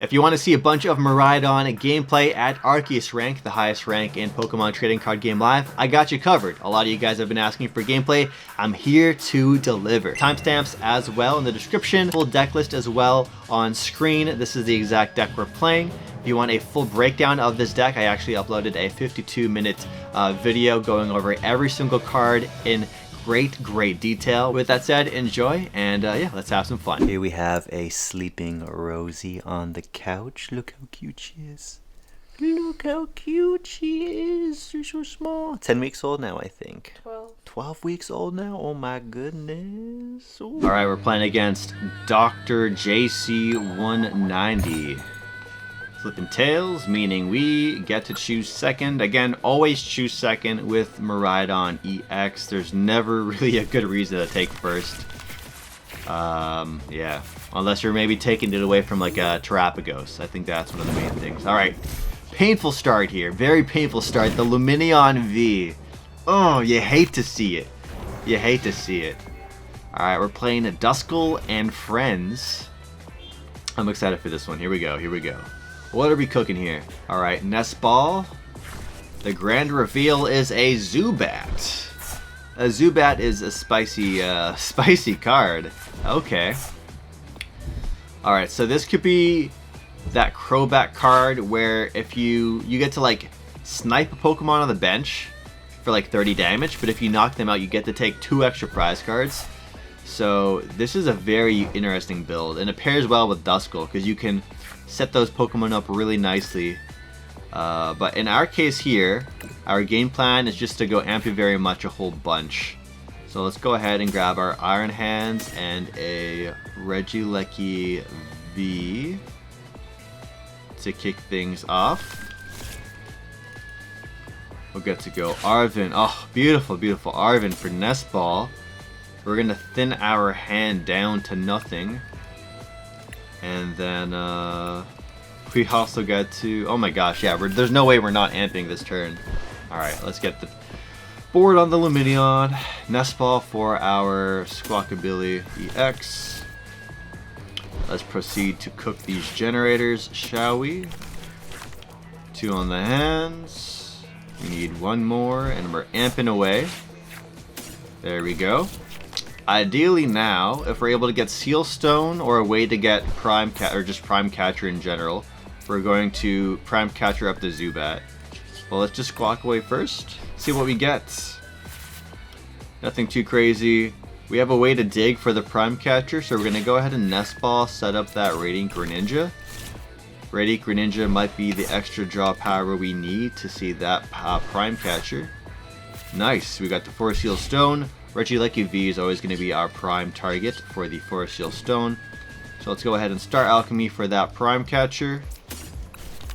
If you want to see a bunch of Miraidon gameplay at ARCEUS rank, the highest rank in Pokemon Trading Card Game Live, I got you covered. A lot of you guys have been asking for gameplay. I'm here to deliver. Timestamps as well in the description, full deck list as well on screen. This is the exact deck we're playing. If you want a full breakdown of this deck, I actually uploaded a 52-minute video going over every single card in great detail. With that said, enjoy, and yeah, let's have some fun. Here we have a sleeping Rosie on the couch. Look how cute she is. Look how cute she is. She's so small. 10 weeks old now, I think. 12 weeks old now? Oh my goodness. All right, we're playing against Dr. JC190. Flipping tails, meaning we get to choose second. Again, always choose second with Miraidon EX. There's never really a good reason to take first. Yeah, unless you're maybe taking it away from like a Terapagos. I think that's one of the main things. All right, painful start here. Very painful start. The Lumineon V. Oh, you hate to see it. You hate to see it. All right, we're playing a Duskull and Friends. I'm excited for this one. Here we go. Here we go. What are we cooking here? All right, Nest Ball. The grand reveal is a Zubat. A Zubat is a spicy card. Okay. All right, so this could be that Crobat card where if you get to like snipe a Pokemon on the bench for like 30 damage, but if you knock them out, you get to take 2 extra prize cards. So this is a very interesting build, and it pairs well with Duskull because you can set those Pokemon up really nicely. But in our case here, our game plan is just to go Ampy very much a whole bunch. So let's go ahead and grab our Iron Hands and a Regieleki V to kick things off. We'll get to go Arven. Oh, beautiful, beautiful Arven for Nest Ball. We're gonna thin our hand down to nothing. And then we also got to, oh my gosh, yeah, there's no way we're not amping this turn. Alright, let's get the board on the Lumineon. Nest Ball for our Squawkabilly EX. Let's proceed to cook these generators, shall we? 2 on the hands. We need 1 more, and we're amping away. There we go. Ideally now, if we're able to get Seal Stone or a way to get Prime Catcher, or just Prime Catcher in general, we're going to Prime Catcher up the Zubat. Well, let's just Squawk away first. See what we get. Nothing too crazy. We have a way to dig for the Prime Catcher, so we're going to go ahead and Nest Ball, set up that Radiant Greninja. Radiant Greninja might be the extra draw power we need to see that Prime Catcher. Nice, we got the 4 Seal Stone. Regieleki V is always going to be our prime target for the 4 Seal Stone. So let's go ahead and start Alchemy for that Prime Catcher.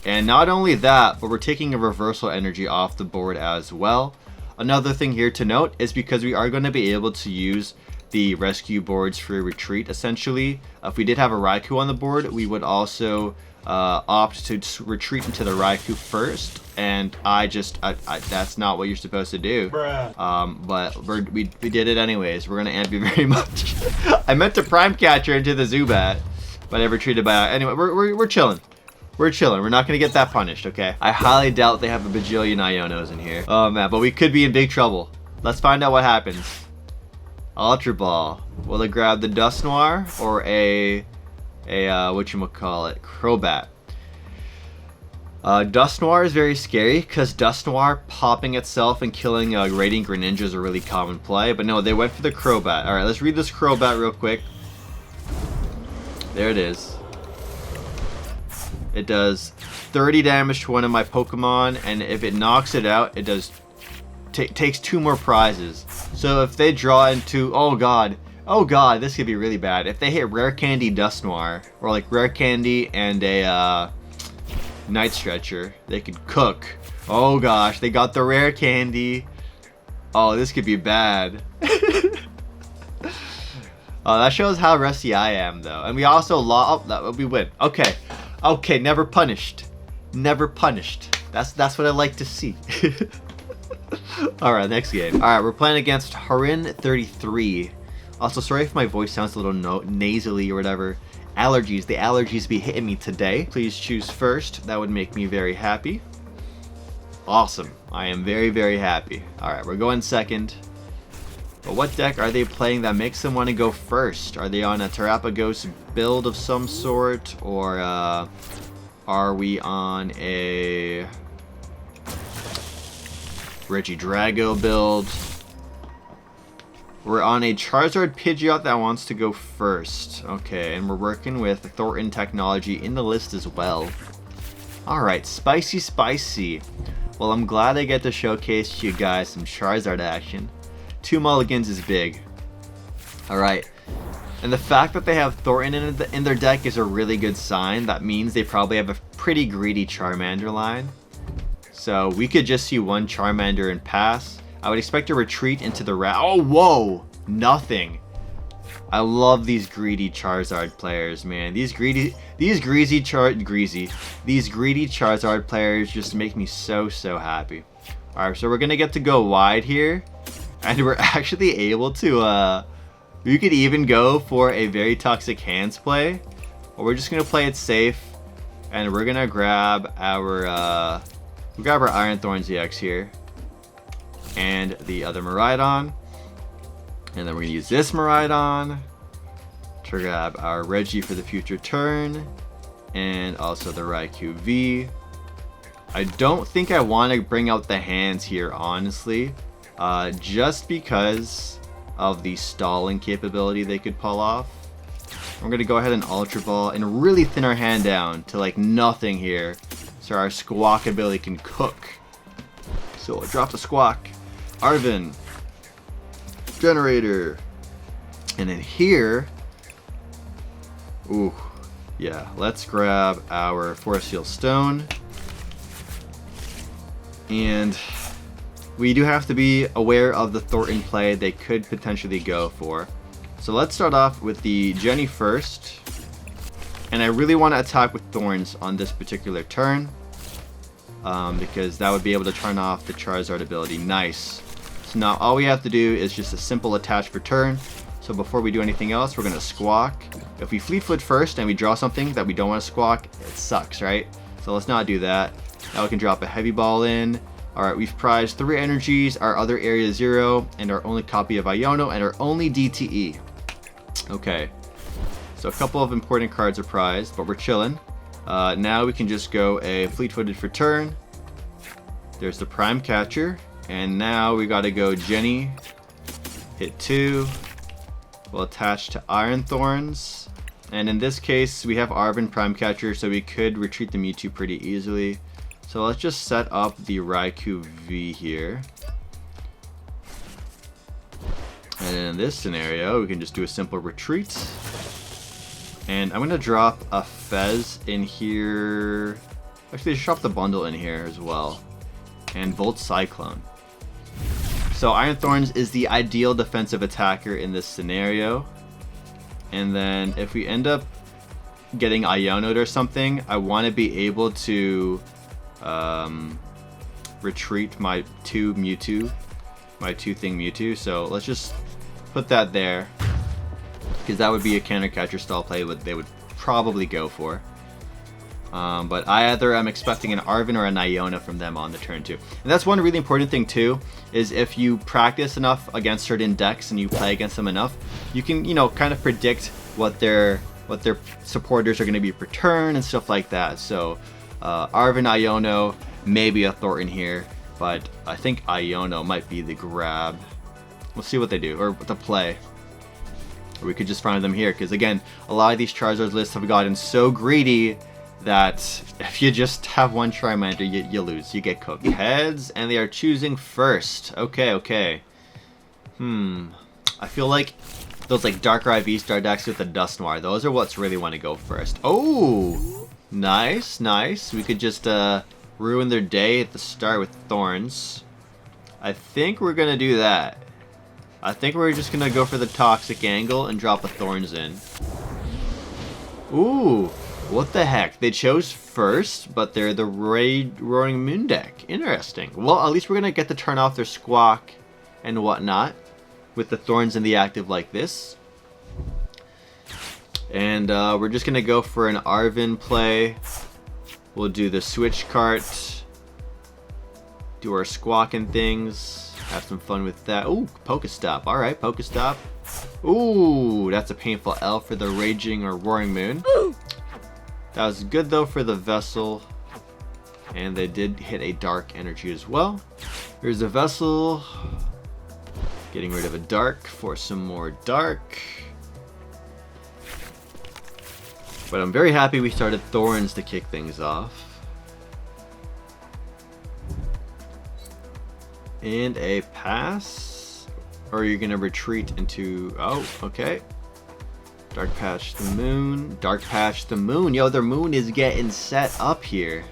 And not only that, but we're taking a Reversal Energy off the board as well. Another thing here to note is because we are going to be able to use the rescue boards for retreat essentially. If we did have a Raikou on the board, we would also opt to retreat into the Raikou first, and that's not what you're supposed to do. But we did it anyways. We're gonna amp you very much. I meant to Prime Catcher into the Zubat, but I retreated by. Anyway, we're chilling. We're chilling. We're not gonna get that punished, okay? I highly doubt they have a bajillion Ionos in here. Oh man, but we could be in big trouble. Let's find out what happens. Ultra Ball. Will it grab the Dusknoir or a whatchamacallit, Crobat? Dusknoir is very scary because Dusknoir popping itself and killing Radiant Greninja is a really common play, but no, they went for the Crobat. Alright, let's read this Crobat real quick. There it is. It does 30 damage to one of my Pokemon, and if it knocks it out, it does takes 2 more prizes. So if they draw into, oh god, this could be really bad. If they hit Rare Candy Dusknoir, or like Rare Candy and a Night Stretcher, they could cook. Oh gosh, they got the Rare Candy. Oh, this could be bad. Oh, that shows how rusty I am though. And we also we win. Okay. Okay, never punished. Never punished. That's what I like to see. Alright, next game. Alright, we're playing against Harin 33. Also, sorry if my voice sounds a little nasally or whatever. Allergies. The allergies be hitting me today. Please choose first. That would make me very happy. Awesome. I am very, very happy. Alright, we're going second. But what deck are they playing that makes them want to go first? Are they on a Terapagos build of some sort? Or are we on a Regidrago build? We're on a Charizard PGO that wants to go first. Okay, and we're working with Thornton technology in the list as well. Alright, spicy, spicy. Well, I'm glad I get to showcase to you guys some Charizard action. 2 mulligans is big. Alright. And the fact that they have Thornton in their deck is a really good sign. That means they probably have a pretty greedy Charmander line. So we could just see one Charmander and pass. I would expect a retreat into the oh, whoa! Nothing. I love these greedy Charizard players, man. These greedy Charizard players just make me so happy. Alright, so we're gonna get to go wide here. And we're actually able to, we could even go for a very toxic hands play. Or we're just gonna play it safe. And we're gonna grab our, Iron Thorns EX here. And the other Miraidon. And then we're gonna use this Miraidon to grab our Regi for the future turn. And also the Raikou V. I don't think I want to bring out the hands here, honestly. Just because of the stalling capability they could pull off. We're going to go ahead and Ultra Ball and really thin our hand down to like nothing here. So our Squawkabilly can cook. So we'll drop the Squawk. Arven. Generator. And then here. Ooh. Yeah, let's grab our Force Seal Stone. And we do have to be aware of the Thornton play they could potentially go for. So let's start off with the Jenny first. And I really want to attack with Thorns on this particular turn. Because that would be able to turn off the Charizard ability. Nice. So now all we have to do is just a simple attach for turn. So before we do anything else, we're going to Squawk. If we Fleet Foot first and we draw something that we don't want to Squawk, it sucks, right? So let's not do that. Now we can drop a Heavy Ball in. Alright, we've prized 3 energies, our other area 0, and our only copy of Iono, and our only DTE. Okay. So a couple of important cards are prized, but we're chilling. Now we can just go a Fleet-Footed for turn. There's the Prime Catcher. And now we gotta go Jenny. Hit 2. We'll attach to Iron Thorns. And in this case, we have Arven Prime Catcher, so we could retreat the Mewtwo pretty easily. So let's just set up the Raikou V here. And in this scenario, we can just do a simple retreat. And I'm going to drop a Fez in here. Actually, just drop the bundle in here as well. And Volt Cyclone. So Iron Thorns is the ideal defensive attacker in this scenario. And then if we end up getting Iono'd or something, I want to be able to retreat my 2 Mewtwo. My 2-thing Mewtwo. So let's just put that there. Because that would be a counter catcher style play that they would probably go for. But I either am expecting an Arven or an Iono from them on the turn too. And that's one really important thing too, is if you practice enough against certain decks and you play against them enough, you can, you know, kind of predict what their supporters are going to be per turn and stuff like that. So Arven, Iono, maybe a Thornton here, but I think Iono might be the grab. We'll see what they do, or the play. Or we could just find them here, because again, a lot of these Charizard lists have gotten so greedy that if you just have one Charmander, you lose. You get cooked. Heads, and they are choosing first. Okay. I feel like those like Darkrai V-Star decks with the Dusknoir, those are what's really want to go first. Oh, nice. We could just ruin their day at the start with Thorns. I think we're gonna do that. I think we're just gonna go for the toxic angle and drop a Thorns in. Ooh, what the heck? They chose first, but they're the Roaring Moon deck. Interesting. Well, at least we're gonna get to turn off their Squawk and whatnot with the Thorns in the active like this. And we're just going to go for an Arven play. We'll do the Switch Cart. Do our squawking things. Have some fun with that. Ooh, Pokestop. Alright, Pokestop. Ooh, that's a painful L for the Raging or Roaring Moon. That was good though for the Vessel. And they did hit a Dark Energy as well. Here's a Vessel. Getting rid of a Dark for some more Dark. But I'm very happy we started Thorns to kick things off. And a pass. Or are you going to retreat into... Oh, okay. Dark Patch the Moon. Dark Patch the Moon. Yo, their moon is getting set up here.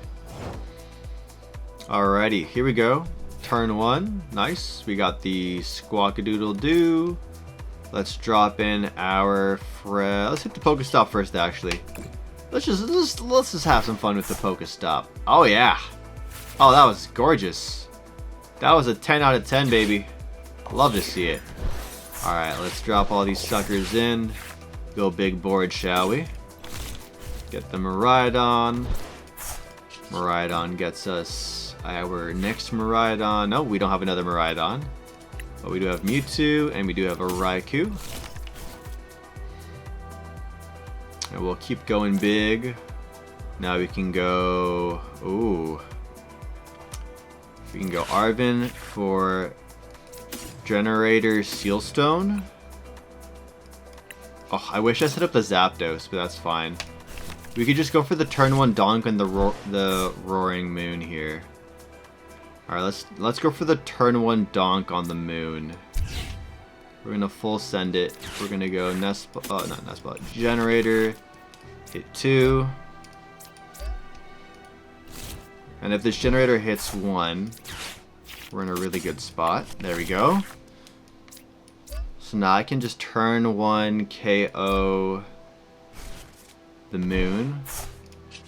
Alrighty, here we go. Turn 1. Nice. We got the Squawkadoodle-Doo. Let's drop in our let's hit the Pokestop first, actually. Let's just have some fun with the Pokestop. Oh yeah. Oh, that was gorgeous. That was a 10 out of 10, baby. Love to see it. Alright, let's drop all these suckers in. Go big board, shall we? Get the Miraidon. Miraidon gets us our next Miraidon. No, we don't have another Miraidon. But we do have Mewtwo, and we do have a Raikou. And we'll keep going big. Now we can go... Ooh. We can go Arven for Generator Sealstone. Oh, I wish I set up the Zapdos, but that's fine. We could just go for the turn 1 Donk and the Roaring Moon here. Alright, let's go for the turn 1 Donk on the Moon. We're gonna full send it. We're gonna go not Nestball. Generator. Hit 2. And if this generator hits 1, we're in a really good spot. There we go. So now I can just turn 1 KO the Moon.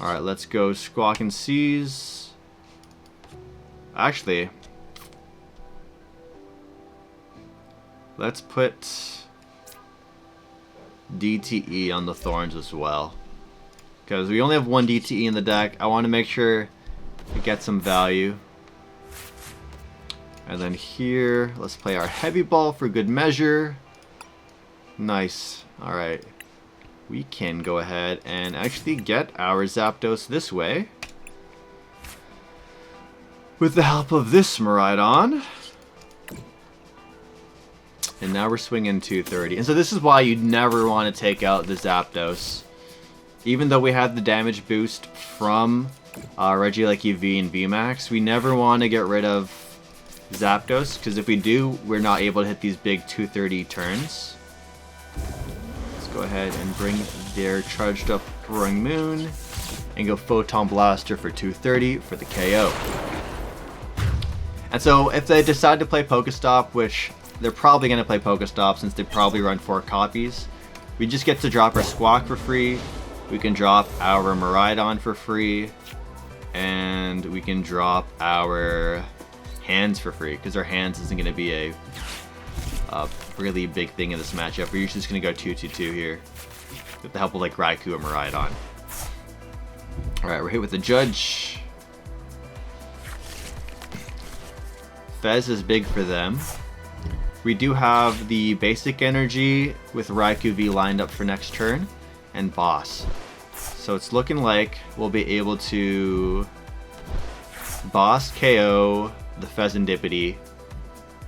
Alright, let's go Squawk and Seize. Actually, let's put DTE on the Thorns as well. Because we only have one DTE in the deck. I want to make sure it gets some value. And then here, let's play our Heavy Ball for good measure. Nice. Alright. We can go ahead and actually get our Zapdos this way. With the help of this Miraidon. And now we're swinging 230. And so this is why you'd never want to take out the Zapdos. Even though we have the damage boost from Regieleki V and VMAX, we never want to get rid of Zapdos. Because if we do, we're not able to hit these big 230 turns. Let's go ahead and bring their charged up Roaring Moon. And go Photon Blaster for 230 for the KO. And so if they decide to play Pokestop, which they're probably going to play Pokestop since they probably run 4 copies, we just get to drop our Squawk for free, we can drop our Miraidon for free, and we can drop our Hands for free, because our Hands isn't going to be a really big thing in this matchup. We're usually just going to go 2-2-2 here, with the help of like Raikou or Miraidon. Alright, we're hit with the Judge. Fez is big for them. We do have the basic energy with Raikou V lined up for next turn, and Boss. So it's looking like we'll be able to Boss KO the Fezandipiti,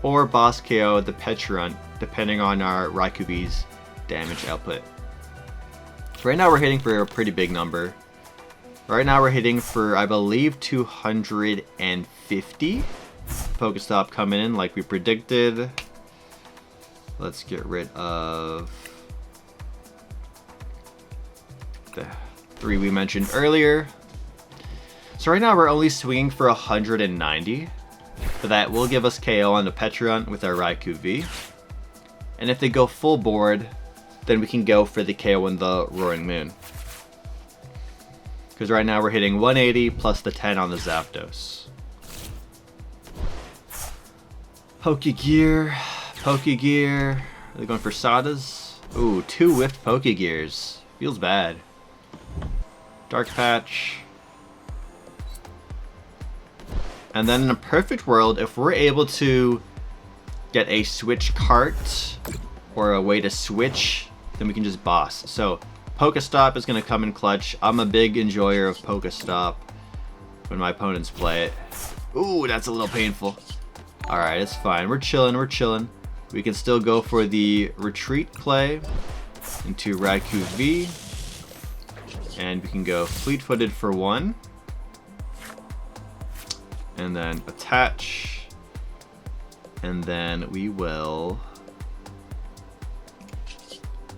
or Boss KO the Petrunt, depending on our Raikou V's damage output. Right now we're hitting for a pretty big number. Right now we're hitting for, I believe, 250. Pokestop coming in like we predicted. Let's get rid of the 3 we mentioned earlier. So right now we're only swinging for 190. But that will give us KO on the Petrunt with our Raikou V. And if they go full board, then we can go for the KO on the Roaring Moon. Because right now we're hitting 180 plus the 10 on the Zapdos. Pokegear. Are they going for Sadas? Ooh, 2 whiffed Pokegears Feels bad. Dark Patch. And then in a perfect world, if we're able to get a Switch Cart or a way to switch, then we can just boss. So Pokestop is going to come in clutch. I'm a big enjoyer of Pokestop when my opponents play it. Ooh, that's a little painful. Alright, it's fine. We're chilling, we're chilling. We can still go for the retreat play into Raikou V. And we can go fleet-footed for 1. And then attach. And then we will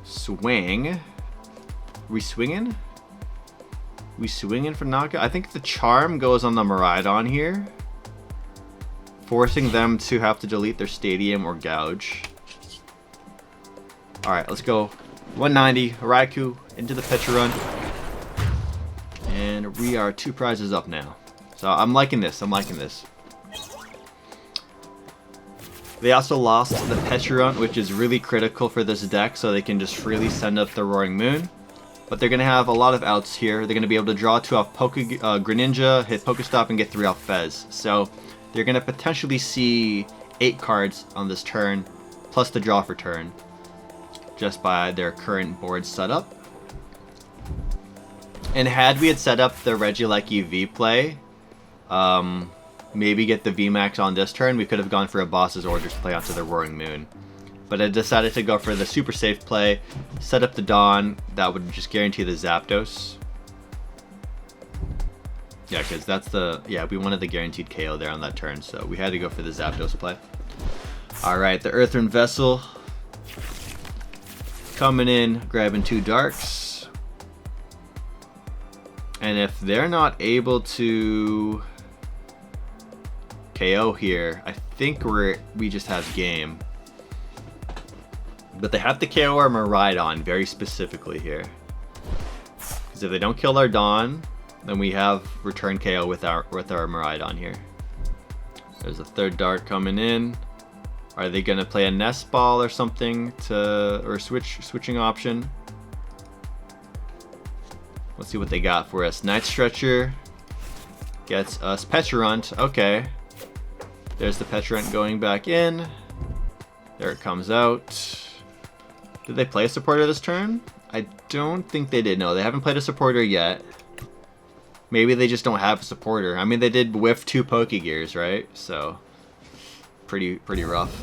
swing. We swinging? We swinging for knockout? I think the charm goes on the Miraidon here, forcing them to have to delete their stadium or gouge. Alright, let's go. 190, Raikou into the pitch run. And we are 2 prizes up now. So I'm liking this, I'm liking this. They also lost the Pecharunt, which is really critical for this deck, so they can just freely send up the Roaring Moon. But they're going to have a lot of outs here. They're going to be able to draw 2 off Greninja, hit Pokestop, and get 3 off Fez. So they're going to potentially see 8 cards on this turn, plus the draw for turn, just by their current board setup. And had we had set up the Regieleki V play, maybe get the VMAX on this turn, we could have gone for a Boss's Orders play onto the Roaring Moon. But I decided to go for the super safe play, set up the Dawn, that would just guarantee the Zapdos. Yeah, because that's the, we wanted the guaranteed KO there on that turn, so we had to go for the Zapdos play. Alright, the Earthen Vessel coming in, grabbing 2 Darks. And if they're not able to KO here, I think we just have game. But they have to KO our Miraidon very specifically here. Because if they don't kill our Dawn, then we have return KO with our Miraidon here. There's a 3rd Dart coming in. Are they gonna play a Nest Ball or something or switching option? Let's see what they got for us. Night Stretcher gets us Pecharunt. Okay. There's the Pecharunt going back in. There it comes out. Did they play a supporter this turn? I don't think they did. No, they haven't played a supporter yet. Maybe they just don't have a supporter. I mean, they did whiff 2 Pokegears, right? So, pretty rough.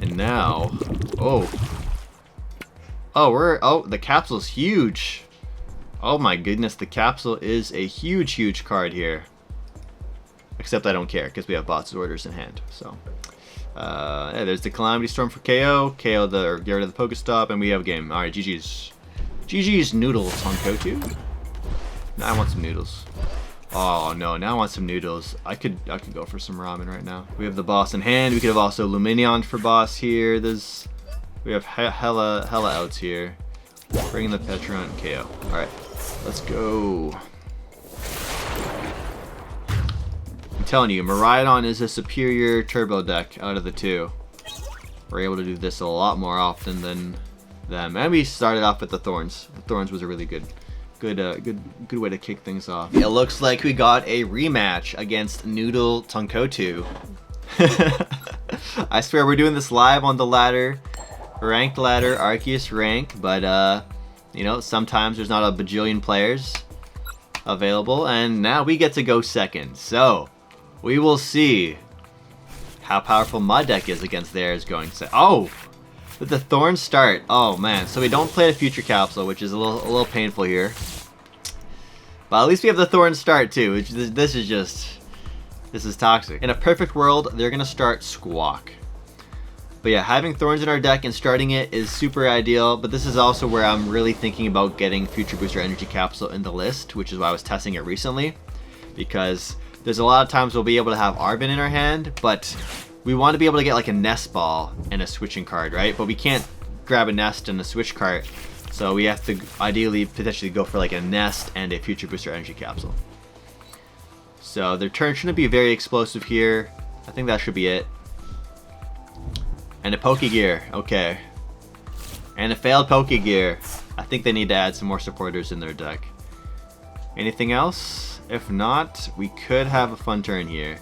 And now, the capsule's huge. Oh my goodness, the capsule is a huge card here. Except I don't care because we have Boss's Orders in hand. So. Yeah, there's the Calamity Storm for KO. KO the get rid of the Pokestop, and we have a game. Alright, GG's. GG's noodles on Kotu. Now I want some noodles. Oh no, now I want some noodles. I could go for some ramen right now. We have the boss in hand. We could have also Lumineon for boss here. We have hella outs here. Bring the Pecharunt KO. Alright, let's go. I'm telling you, Miraidon is a superior turbo deck out of the 2. We're able to do this a lot more often than them. And we started off with the Thorns. The Thorns was a really good way to kick things off. It looks like we got a rematch against Noodle Tonkotu. I swear we're doing this live on the ladder, ranked ladder, ARCEUS rank, but you know, sometimes there's not a bajillion players available, and now we get to go second. So we will see how powerful my deck is against theirs going second. Oh, with the Thorn start. Oh man, so we don't play a Future Capsule, which is a little painful here. But at least we have the Thorn start too, which this is toxic. In a perfect world, they're gonna start Squawk. But yeah, having Thorns in our deck and starting it is super ideal, but this is also where I'm really thinking about getting Future Booster Energy Capsule in the list, which is why I was testing it recently. Because there's a lot of times we'll be able to have Arven in our hand, but we want to be able to get like a Nest Ball and a switching card, right? But we can't grab a Nest and a Switch Cart, so we have to ideally potentially go for like a Nest and a Future Booster Energy Capsule. So their turn shouldn't be very explosive here. I think that should be it. And a Pokegear, okay. And a failed Pokegear. I think they need to add some more supporters in their deck. Anything else? If not, we could have a fun turn here.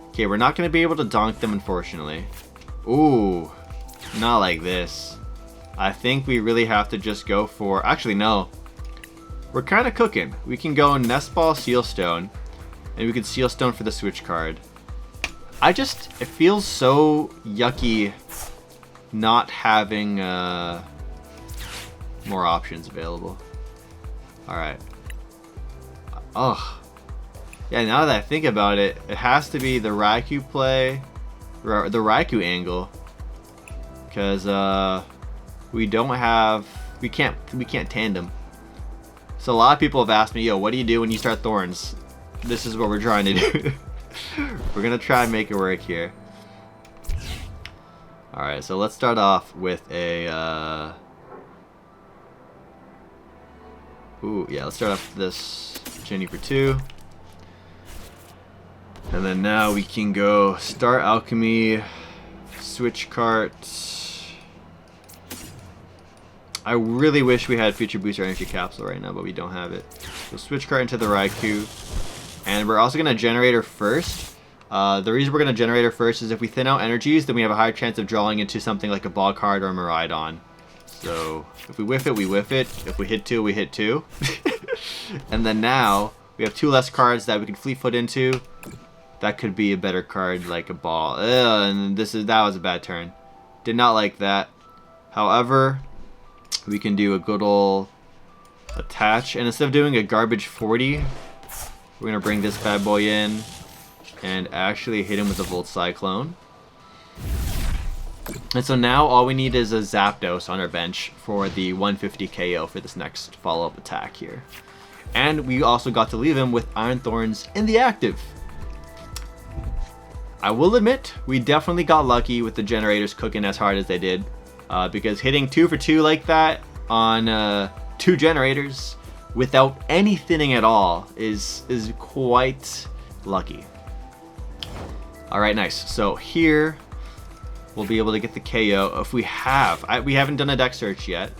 Okay, we're not going to be able to donk them, unfortunately. Ooh, not like this. I think we really have to just go for... Actually, no. We're kind of cooking. We can go Nest Ball, Seal Stone, and we can Seal Stone for the Switch card. It feels so yucky not having more options available. Alright. Oh. Yeah, now that I think about it, it has to be the Raikou play, the Raikou angle. Because we can't tandem. So a lot of people have asked me, yo, what do you do when you start Thorns? This is what we're trying to do. We're gonna try and make it work here. Alright, so let's start off with a let's start off with this Jenny for 2. And then now we can go Star Alchemy, Switch Cart. I really wish we had Future Booster Energy Capsule right now, but we don't have it. So Switch Cart into the Raikou. And we're also going to Generator first. The reason we're going to Generator first is if we thin out energies, then we have a higher chance of drawing into something like a Ball card or a Miraidon. So if we whiff it, we whiff it. If we hit 2, we hit 2. And then now we have 2 less cards that we can Fleet Foot into. That could be a better card like a Ball. And that was a bad turn. Did not like that. However, we can do a good ol' attach, and instead of doing a garbage 40, we're gonna bring this bad boy in and actually hit him with a Volt Cyclone. And so now all we need is a Zapdos on our bench for the 150 KO for this next follow-up attack here. And we also got to leave him with Iron Thorns in the active. I will admit, we definitely got lucky with the generators cooking as hard as they did. Because hitting 2 for 2 like that on 2 generators without any thinning at all is quite lucky. Alright, nice. So here we'll be able to get the KO if we have. We haven't done a deck search yet.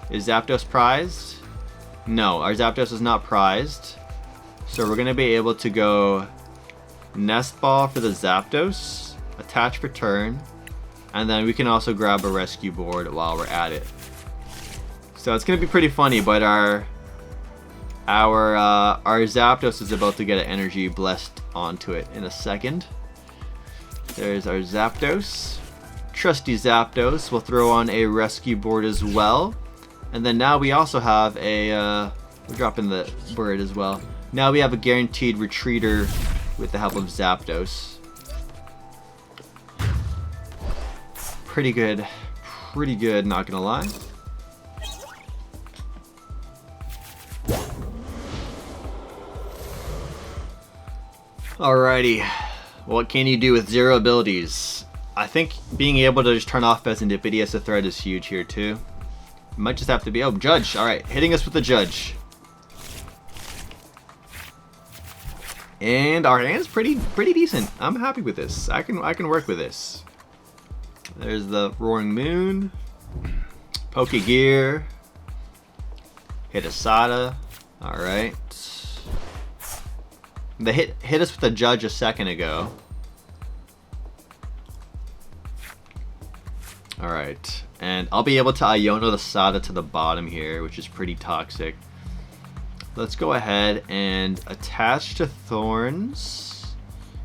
Is Zapdos prized? No, our Zapdos is not prized. So we're going to be able to go Nest Ball for the Zapdos, attach for turn. And then we can also grab a rescue board while we're at it. So it's gonna be pretty funny, but our Zapdos is about to get an energy blessed onto it in a second. There's our Zapdos. Trusty Zapdos. We'll throw on a rescue board as well. And then now we also have a we're dropping the bird as well. Now we have a guaranteed retreater with the help of Zapdos. Pretty good, not gonna lie. Alrighty, what can you do with 0 abilities? I think being able to just turn off Fezandipiti as a threat is huge here too. Might just have to be, oh, Judge, alright, hitting us with the Judge. And our hand's pretty decent. I'm happy with this. I can work with this. There's the Roaring Moon, Pokegear, hit Asada. Alright. They hit us with the Judge a second ago. Alright. And I'll be able to Iono the Asada to the bottom here, which is pretty toxic. Let's go ahead and attach to Thorns.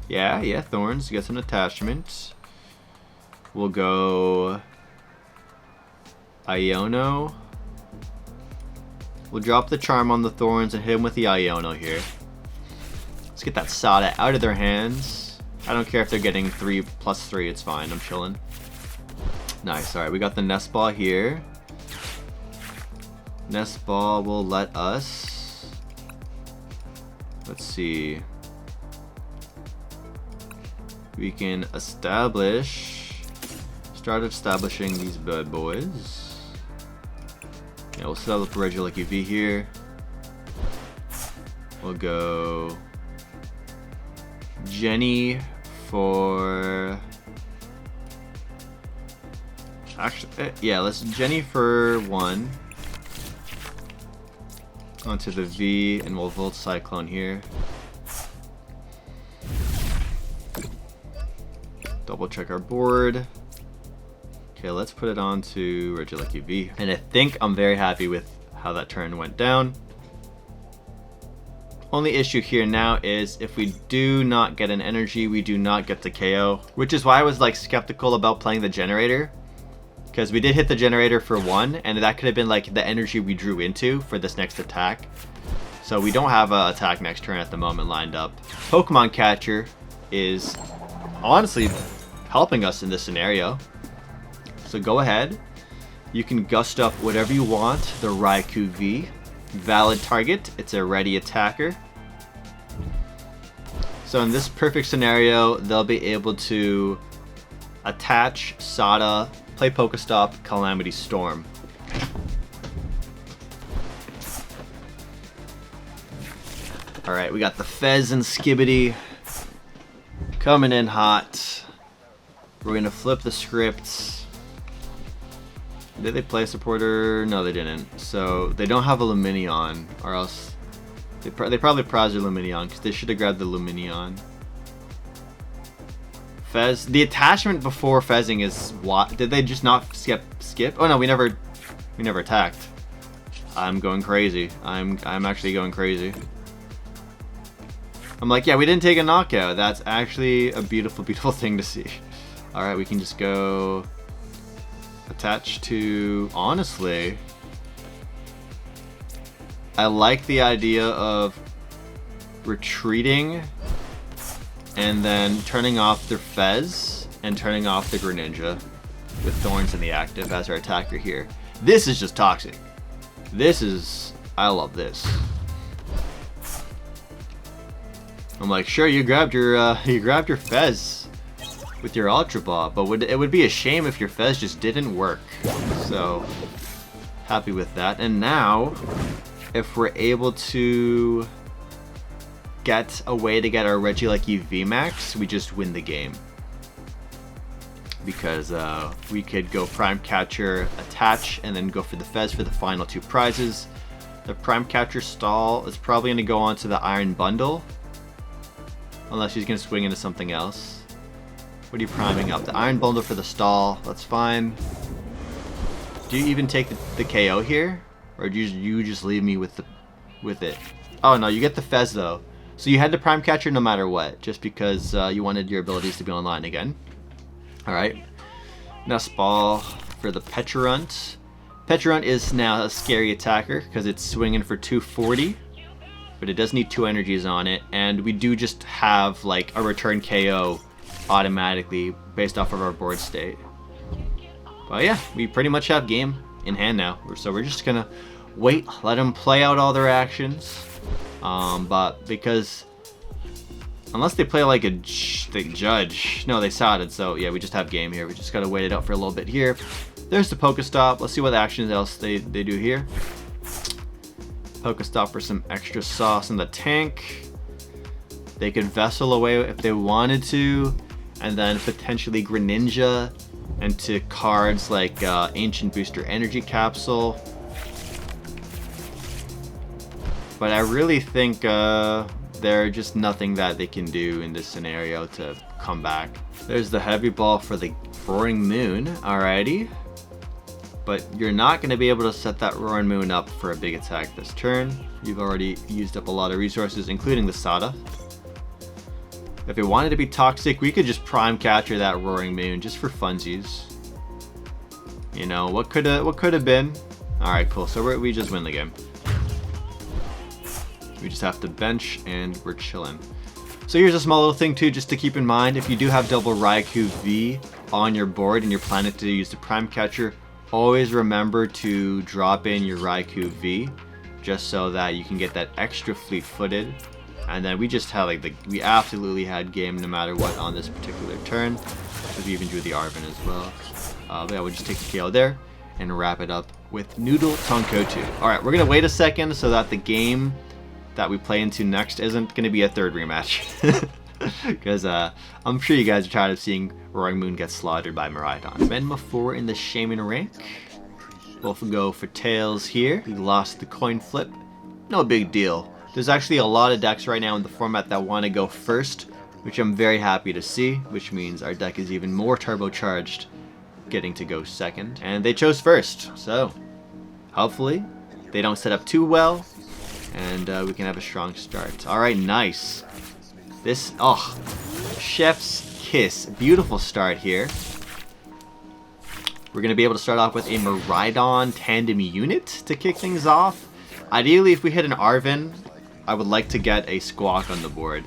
Yeah, Thorns. Get some attachment. We'll go Iono. We'll drop the Charm on the Thorns and hit him with the Iono here. Let's get that Sada out of their hands. I don't care if they're getting 3+3, it's fine, I'm chilling. Nice, alright, we got the Nest Ball here. Nest Ball will let us... Let's see. We can start establishing these bad boys. Yeah, we'll set up Regieleki V here. We'll go Jenny for Actually, yeah, let's Jenny for 1. Onto the V, and we'll Volt Cyclone here. Double check our board. Okay, let's put it on to Regieleki V. And I think I'm very happy with how that turn went down. Only issue here now is if we do not get an energy, we do not get the KO, which is why I was like skeptical about playing the generator, because we did hit the generator for 1, and that could have been like the energy we drew into for this next attack. So we don't have an attack next turn at the moment lined up. Pokemon Catcher is honestly helping us in this scenario. So go ahead, you can gust up whatever you want. The Raikou V. Valid target, it's a ready attacker. So in this perfect scenario, they'll be able to attach Sada, play Pokestop, Calamity Storm. Alright, we got the Fez and Skibidi coming in hot. We're gonna flip the scripts. Did they play a supporter? No, they didn't. So they don't have a Lumineon, or else they probably prized their Lumineon, because they should have grabbed the Lumineon. Fez, the attachment before Fezzing is what? Did they just not skip? Oh no, we never attacked. I'm going crazy. I'm actually going crazy. I'm like, yeah, we didn't take a knockout. That's actually a beautiful, beautiful thing to see. All right, we can just go. Attached to, honestly, I like the idea of retreating and then turning off their Fez and turning off the Greninja with Thorns in the active as our attacker here. This is just toxic. This is, I love this. I'm like, sure, you grabbed your Fez with your Ultra Ball, but it would be a shame if your Fez just didn't work. So happy with that. And now if we're able to get a way to get our Regieleki VMAX, we just win the game, because we could go Prime Catcher, attach, and then go for the Fez for the final 2 prizes. The Prime Catcher stall is probably going to go onto the Iron Bundle, unless he's going to swing into something else. What are you priming up? The Iron Bundle for the stall. That's fine. Do you even take the KO here, or do you just leave me with it? Oh no, you get the Fez though. So you had the Prime Catcher no matter what, just because you wanted your abilities to be online again. All right. Nest Ball for the Pecharunt. Pecharunt is now a scary attacker because it's swinging for 240, but it does need 2 energies on it, and we do just have like a return KO automatically based off of our board state. But yeah, we pretty much have game in hand now, so we're just gonna wait, let them play out all their actions, but because unless they play like they judge, no, they sided, so yeah, we just have game here. We just gotta wait it out for a little bit here. There's the Pokestop. Let's see what actions else they do here. Pokestop for some extra sauce in the tank. They could Vessel away if they wanted to, and then potentially Greninja into cards like Ancient Booster Energy Capsule. But I really think there's just nothing that they can do in this scenario to come back. There's the Heavy Ball for the Roaring Moon, alrighty. But you're not going to be able to set that Roaring Moon up for a big attack this turn. You've already used up a lot of resources, including the Sada. If it wanted to be toxic, we could just Prime Catcher that Roaring Moon just for funsies. You know, what could have been? Alright, cool. So we just win the game. We just have to bench and we're chilling. So here's a small little thing too, just to keep in mind. If you do have double Raikou V on your board and you're planning to use the Prime Catcher, always remember to drop in your Raikou V, just so that you can get that extra fleet-footed. And then we just had we absolutely had game no matter what on this particular turn, because we even drew the Arven as well. But yeah, we'll just take the KO there and wrap it up with Noodle Tonkotu. Alright, we're gonna wait a second so that the game that we play into next isn't gonna be a third rematch. Because I'm sure you guys are tired of seeing Roaring Moon get slaughtered by Miraidon. Menma 4 in the Shaman rank. Both will go for Tails here. We lost the coin flip. No big deal. There's actually a lot of decks right now in the format that want to go first, which I'm very happy to see, which means our deck is even more turbocharged getting to go second. And they chose first, so hopefully they don't set up too well, and we can have a strong start. Alright, nice. This, oh, chef's kiss. Beautiful start here. We're going to be able to start off with a Miraidon tandem unit to kick things off. Ideally, if we hit an Arven, I would like to get a Squawk on the board.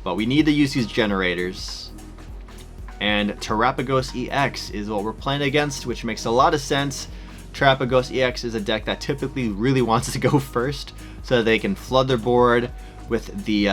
But we need to use these generators. And Terapagos EX is what we're playing against, which makes a lot of sense. Terapagos EX is a deck that typically really wants to go first, so that they can flood their board with the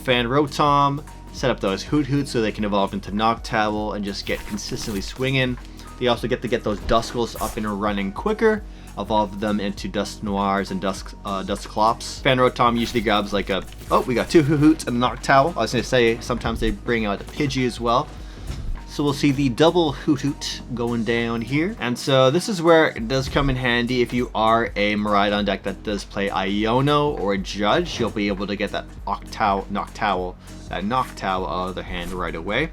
Fan Rotom, set up those Hoot Hoots so they can evolve into Noctowl and just get consistently swinging. They also get to get those Duskulls up and running quicker, evolve them into Dusknoirs and Dusclops. Fan Rotom usually grabs like a, oh, we got 2 Hoot Hoots and a Noctowl. I was going to say, sometimes they bring out a Pidgey as well. So we'll see the double Hoot Hoot going down here. And so this is where it does come in handy if you are a Miraidon deck that does play Iono or Judge. You'll be able to get that Noctowl out of their hand right away.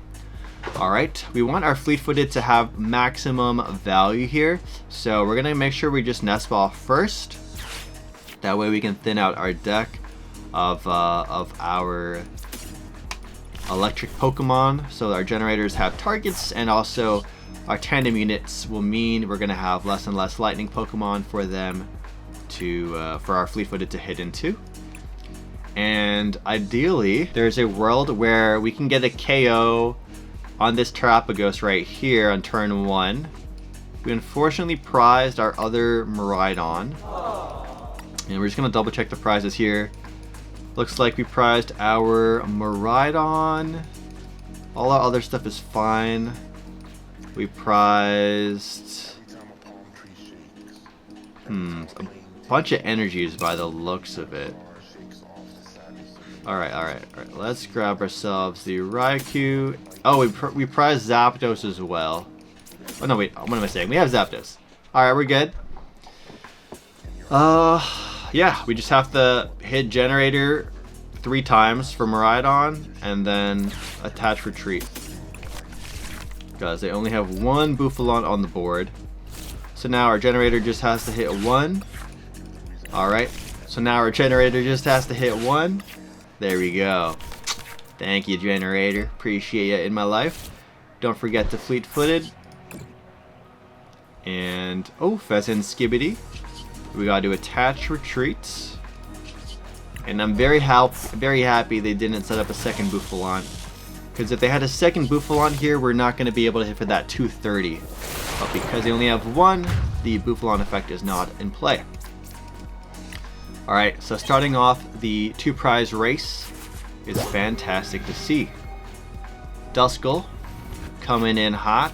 Alright, we want our Fleet-Footed to have maximum value here. So we're going to make sure we just Nest Ball first. That way we can thin out our deck of our electric Pokemon, so our generators have targets, and also our tandem units will mean we're going to have less and less lightning Pokemon for them to for our Fleet-Footed to hit into. And ideally there's a world where we can get a KO on this Terapagos right here on turn 1. We unfortunately prized our other Miraidon, and we're just going to double check the prizes here. Looks like we prized our Miraidon. All our other stuff is fine. We prized a bunch of energies by the looks of it. Alright. Let's grab ourselves the Raikou. Oh, we prized Zapdos as well. Oh no, wait, what am I saying? We have Zapdos. Alright, we're good. Yeah, we just have to hit generator 3 times for Miraidon and then attach retreat. Because they only have 1 Bouffalant on the board. So now our generator just has to hit 1. Alright, so now our generator just has to hit 1. There we go. Thank you, generator. Appreciate you in my life. Don't forget to Fleet-Footed. And, oh, Fezandipiti. We got to attach retreats, and I'm very happy they didn't set up a second Bouffalant, because if they had a second Bouffalant here, we're not going to be able to hit for that 230. But because they only have 1, the Bouffalant effect is not in play. Alright, so starting off the 2 prize race is fantastic to see. Duskull coming in hot.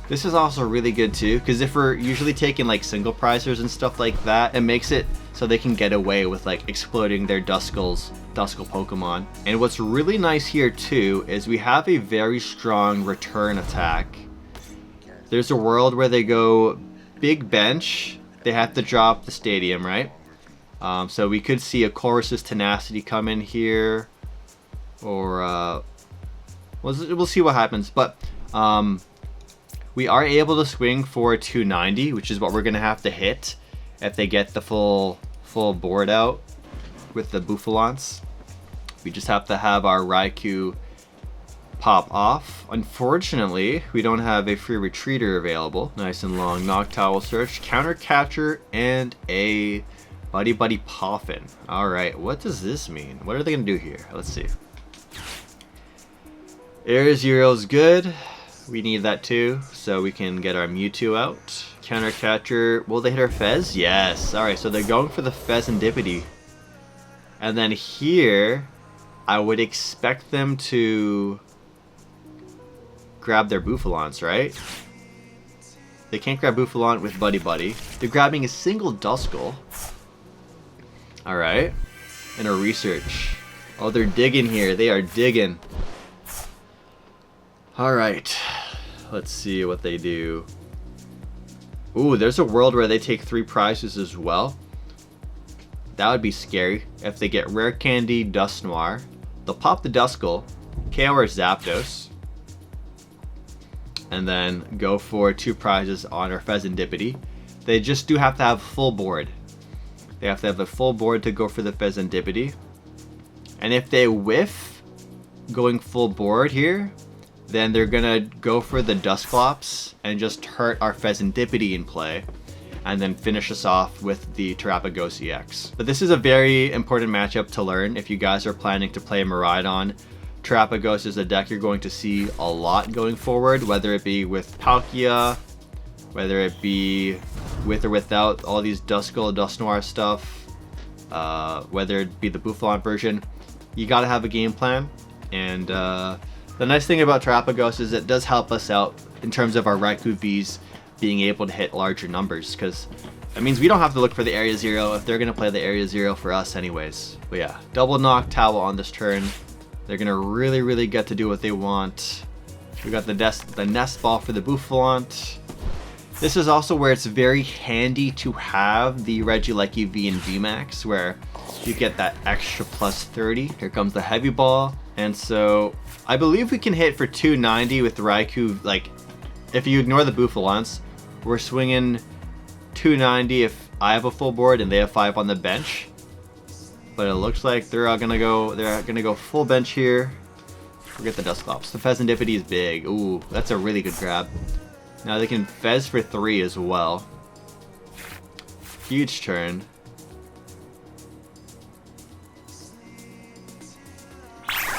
This is also really good too, because if we're usually taking like single prizers and stuff like that, it makes it so they can get away with like exploding their Duskull Pokemon. And what's really nice here too is we have a very strong return attack. There's a world where they go big bench, they have to drop the stadium, right? So we could see a Chorus's Tenacity come in here, or we'll see what happens. But we are able to swing for 290, which is what we're going to have to hit if they get the full board out with the Bouffalants. We just have to have our Raikou pop off. Unfortunately, we don't have a free retreater available. Nice and long Noctowl Search, Counter Catcher, and a Buddy Poffin. Alright, what does this mean? What are they going to do here? Let's see. Air Zero's good. We need that too, so we can get our Mewtwo out. Counter Catcher, will they hit our Fez? Yes. Alright, so they're going for the Fezandipiti. And then here, I would expect them to grab their Bouffalants, right? They can't grab Bouffalant with Buddy. They're grabbing a single Duskull. Alright. And a Research. Oh, they're digging here. They are digging. Alright, let's see what they do. Ooh, there's a world where they take 3 prizes as well. That would be scary. If they get Rare Candy, Dusknoir, they'll pop the Duskull, KO or Zapdos, and then go for 2 prizes on our Fezandipiti. They just do have to have full board. They have to have a full board to go for the Fezandipiti. And if they whiff going full board here, then they're gonna go for the Dusclops and just hurt our Fezandipiti in play, and then finish us off with the Terapagos EX. But this is a very important matchup to learn if you guys are planning to play Miraidon. Terapagos is a deck you're going to see a lot going forward, whether it be with Palkia, whether it be with or without all these Duskull, Dusknoir stuff, whether it be the Bouffalon version. You gotta have a game plan, and the nice thing about Terapagos is it does help us out in terms of our Raikou Vs being able to hit larger numbers, because that means we don't have to look for the Area Zero if they're going to play the Area Zero for us anyways. But yeah, double knock Towel on this turn. They're going to really get to do what they want. We got the Nest Ball for the Bouffalon. This is also where it's very handy to have the Regieleki V and VMAX, where you get that extra plus 30. Here comes the Heavy Ball. And so I believe we can hit for 290 with Raikou. Like, if you ignore the Bouffalons, we're swinging 290 if I have a full board and they have 5 on the bench. But it looks like they're gonna go full bench here. Forget the Dusclops. The Fezandipiti is big. Ooh, that's a really good grab. Now they can Fez for 3 as well. Huge turn.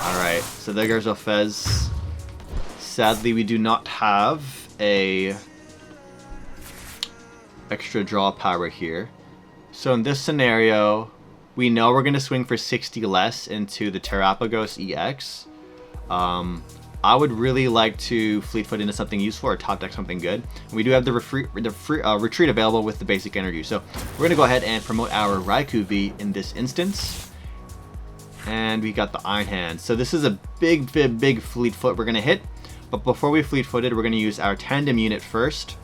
Alright, so there goes our Fez. Sadly, we do not have a extra draw power here. So in this scenario, we know we're going to swing for 60 less into the Terapagos EX. I would really like to Fleet Foot into something useful or top deck something good. And we do have the retreat available with the basic energy. So we're going to go ahead and promote our Raikou V in this instance. And we got the Iron Hand. So this is a big Fleet Foot we're going to hit. But before we Fleet Footed, we're going to use our Tandem Unit first.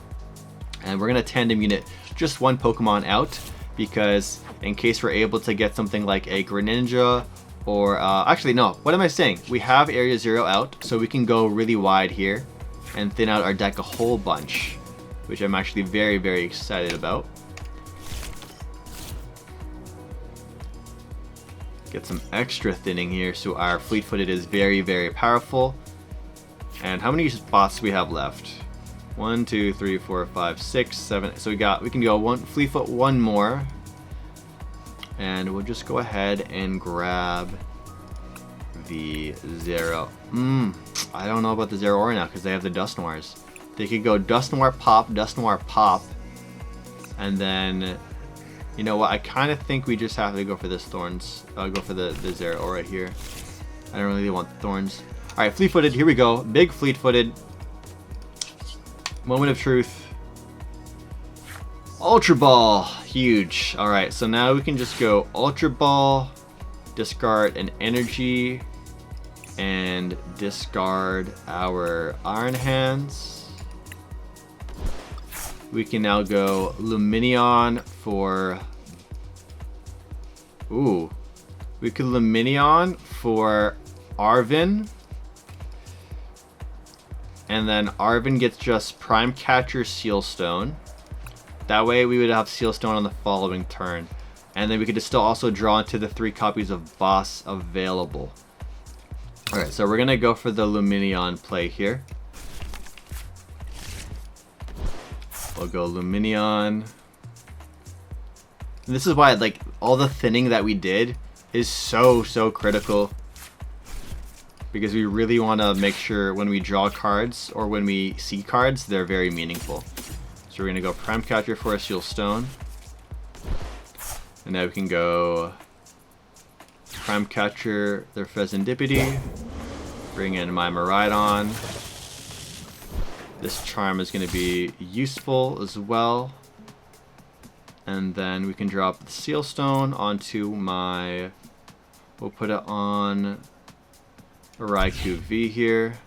And we're going to Tandem Unit just 1 Pokemon out, because in case we're able to get something like a Greninja, or actually no, what am I saying? We have Area Zero out, so we can go really wide here and thin out our deck a whole bunch, which I'm actually very excited about. Get some extra thinning here, so our Fleet Footed is very powerful. And how many spots do we have left? 1, 2, 3, 4, 5, 6, 7. So we can go one Fleet Foot, 1 more. And we'll just go ahead and grab the Zero. I don't know about the Zeraora now because they have the Dusknoirs. They could go Dusknoir pop, and then, you know what? I kind of think we just have to go for this Thorns. Go for the Zeraora here. I don't really want Thorns. All right, Fleet Footed. Here we go. Big Fleet Footed. Moment of truth. Ultra Ball, huge. All right, so now we can just go Ultra Ball, discard an energy, and discard our Iron Hands. We can now go Lumineon for, ooh, we could Lumineon for Arven. And then Arven gets just Prime Catcher Sealstone. That way we would have Sealstone on the following turn. And then we could just still also draw into the 3 copies of Boss available. Alright, so we're going to go for the Lumineon play here. We'll go Lumineon. And this is why, like, all the thinning that we did is so critical. Because we really want to make sure when we draw cards or when we see cards, they're very meaningful. So we're going to go Prime Catcher for a Sealstone. And now we can go Prime Catcher their Fezandipiti. Bring in my Miraidon. This Charm is going to be useful as well. And then we can drop the Sealstone onto my... We'll put it on Raikou V here.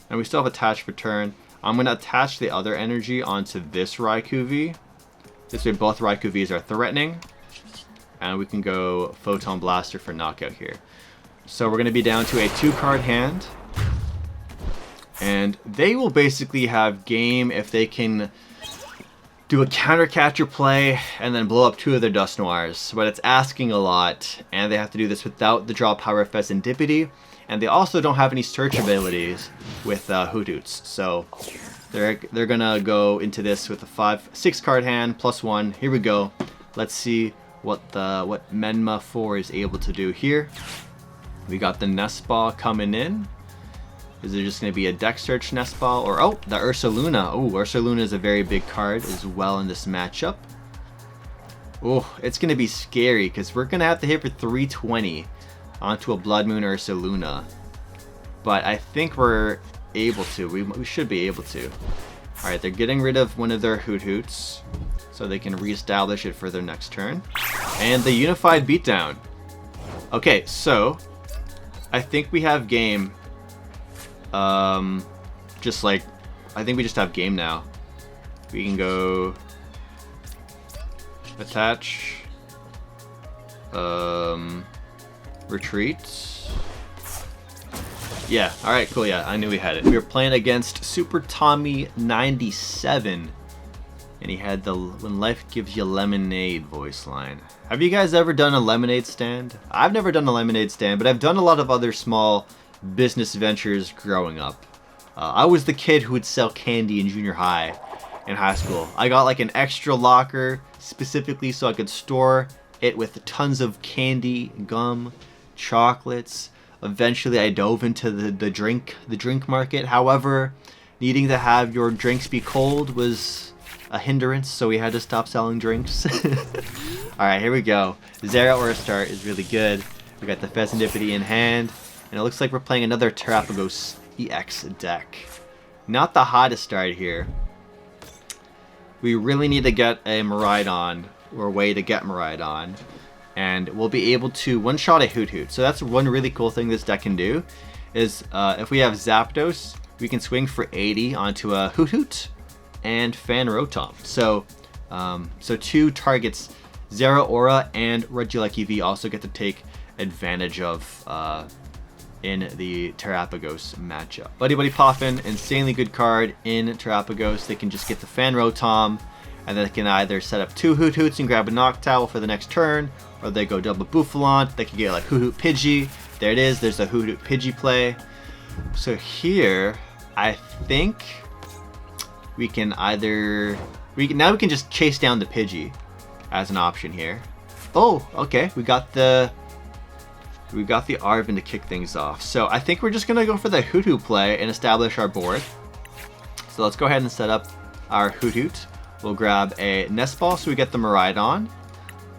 And we still have attach for turn. I'm going to attach the other energy onto this Raikou V. This way both Raikou Vs are threatening. And we can go Photon Blaster for knockout here. So we're going to be down to a 2-card hand. And they will basically have game if they can do a counter catcher play and then blow up 2 of their Dusknoirs. But it's asking a lot, and they have to do this without the draw power of Fezandipiti. And they also don't have any search abilities with Hoothoots. So they're gonna go into this with a 6-card hand +1. Here we go. Let's see what Menma 4 is able to do here. We got the Nest Ball coming in. Is there just going to be a deck search Nest Ball? Or, oh, the Ursaluna. Oh, Ursaluna is a very big card as well in this matchup. Oh, it's going to be scary because we're going to have to hit for 320 onto a Blood Moon Ursaluna. But I think we're able to. We should be able to. Alright, they're getting rid of one of their Hoothoots so they can reestablish it for their next turn. And the Unified Beatdown. Okay, so I think we have game. Just like, I think we just have game now. We can go attach, retreat. Yeah, alright, cool, yeah, I knew we had it. We were playing against Super Tommy 97, and he had the When Life Gives You Lemonade voice line. Have you guys ever done a lemonade stand? I've never done a lemonade stand, but I've done a lot of other small business ventures growing up. I was the kid who would sell candy in junior high and high school. I got like an extra locker specifically so I could store it with tons of candy, gum, chocolates. Eventually I dove into the drink market. However, needing to have your drinks be cold was a hindrance, so we had to stop selling drinks. Alright, here we go. Zeraora start is really good. We got the Fezandipiti in hand. And it looks like we're playing another Terapagos EX deck. Not the hottest start here. We really need to get a Miraidon, or a way to get Miraidon. And we'll be able to one-shot a Hoothoot. So that's one really cool thing this deck can do. Is if we have Zapdos, we can swing for 80 onto a Hoothoot and Fan Rotom. So, so 2 targets, Zeraora and Regieleki V, also get to take advantage of in the Terapagos matchup. Buddy Poffin, insanely good card in Terapagos. They can just get the Fan Rotom, and then they can either set up 2 Hoothoots and grab a Noctowl for the next turn, or they go double Bouffalante. They can get like Hoothoot Pidgey. There it is. There's a Hoothoot Pidgey play. So here, I think we can either now we can just chase down the Pidgey as an option here. Oh, okay. We got the Arven to kick things off. So I think we're just going to go for the Hoothoot play and establish our board. So let's go ahead and set up our Hoothoot. We'll grab a Nest Ball so we get the Miraidon.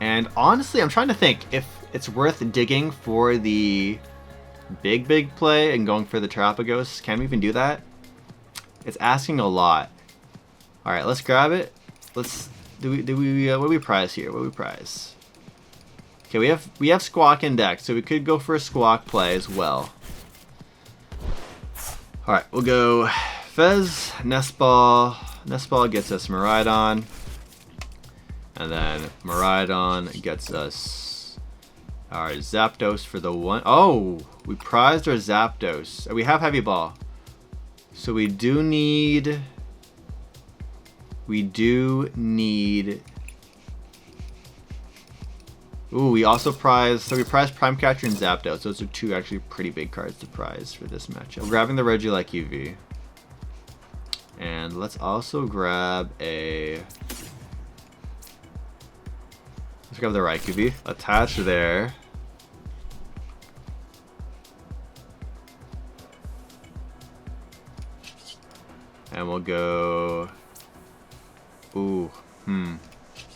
And honestly, I'm trying to think if it's worth digging for the big play and going for the Terapagos. Can we even do that? It's asking a lot. Alright, let's grab it. Let's... what do we prize here? What do we prize? Okay, we have Squawk in deck, so we could go for a Squawk play as well. Alright, we'll go Fez, Nest Ball. Nest Ball gets us Miraidon. And then Miraidon gets us our Zapdos for the one. Oh, we prized our Zapdos. We have Heavy Ball. So we do need... Ooh, we also prize... So we prized Prime Catcher and Zapdos. Those are 2 actually pretty big cards to prize for this matchup. We're grabbing the Regieleki V. And let's also grab a... Let's grab the Raikou V. Attach there. And we'll go... Ooh,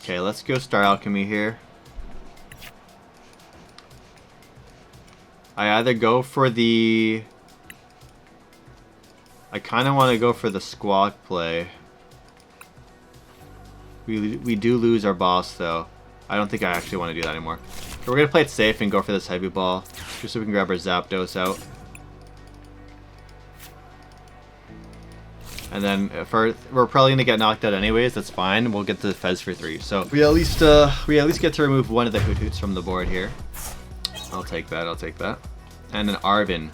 Okay, let's go Star Alchemy here. I either go for the... I kind of want to go for the Squawk play. We do lose our boss though. I don't think I actually want to do that anymore. But we're going to play it safe and go for this Heavy Ball. Just so we can grab our Zapdos out. And then if we're probably gonna get knocked out anyways, that's fine. We'll get the Fez for 3. So we at least get to remove one of the Hoots from the board here. I'll take that, I'll take that. And an Arven.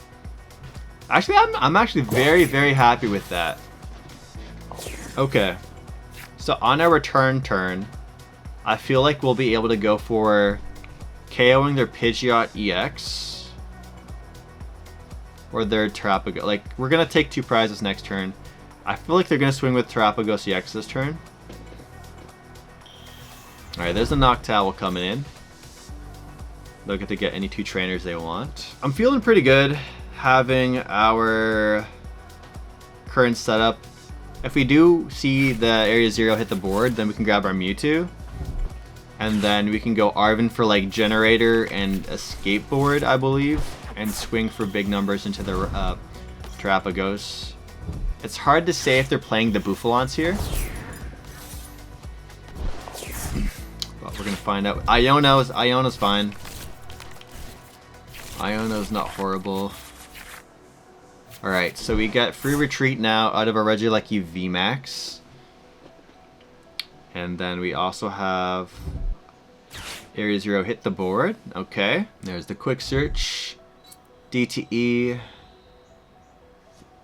Actually, I'm actually very happy with that. Okay. So on our return turn, I feel like we'll be able to go for KOing their Pidgeot EX or their Terapagos. Like, we're gonna take 2 prizes next turn. I feel like they're gonna swing with Terapagos EX this turn. Alright, there's a Noctowl coming in. They'll get to get any 2 trainers they want. I'm feeling pretty good having our current setup. If we do see the Area 0 hit the board, then we can grab our Mewtwo. And then we can go Arven for like Generator and Escape Board, I believe. And swing for big numbers into the Terapagos. It's hard to say if they're playing the Bouffalants here. But we're gonna find out. Iono's fine. Iono's not horrible. Alright, so we get free retreat now out of our Regieleki VMAX. And then we also have Area 0 hit the board. Okay, there's the quick search. DTE.